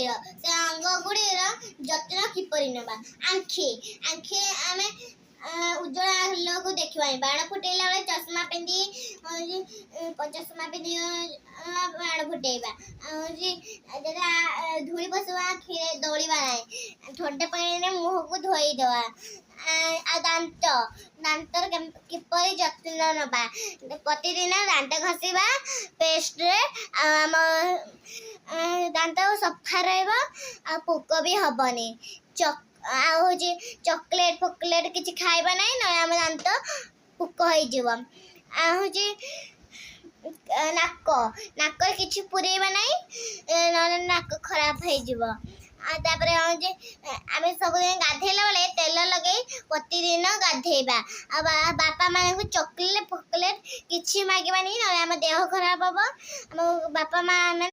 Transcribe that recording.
ଶରୀର ସେ ଅଙ୍ଗ ଗୁଡ଼ିକର ଯତ୍ନ କିପରି ନେବା। ଆଖି ଆଖି ଆମେ ଉଜ୍ଜଳ ଆଲୋକ ଦେଖିବାନି। ବାଣ ଫୁଟେଇଲା ବେଳେ ଚଷମା ପିନ୍ଧି ବାଣ ଫୁଟେଇବା। ଯଦି ଧୂଳି ପଶିବ ଆଖିରେ ଦୌଡ଼ିବା ନାହିଁ। ଥଣ୍ଡା ପାଣିରେ ମୁହଁକୁ ଧୋଇଦେବା। ଆଉ ଦାନ୍ତର କିପରି ଯତ୍ନ ନେବା। ପ୍ରତିଦିନ ଦାନ୍ତ ଘଷିବା ପେଷ୍ଟରେ। ଆମ ଦାନ୍ତ ସଫା ରହିବ ଆଉ ପୋକ ବି ହବନି। ଆଉ ଚକୋଲେଟ୍ ଫକୋଲେଟ୍ କିଛି ଖାଇବା ନାହିଁ, ନହେଲେ ଆମ ଦାନ୍ତ ପୋକ ହେଇଯିବ। ଆଉ ନାକରେ କିଛି ପୁରେଇବା ନାହିଁ, ନହେଲେ ନାକ ଖରାପ ହେଇଯିବ। ଆଉ ତାପରେ ଆମେ ସବୁଦିନ ଗାଧେଇଲା ବେଳେ ତେଲ ଲଗେଇ ପ୍ରତିଦିନ ଗାଧେଇବା। ଆଉ ବାପା ମାଆଙ୍କୁ ଚକୋଲେଟ୍ ଫକୋଲେଟ୍ କିଛି ମାଗିବାନି, ନହେଲେ ଆମ ଦେହ ଖରାପ ହବ। ଆମ ବାପା ମାଆ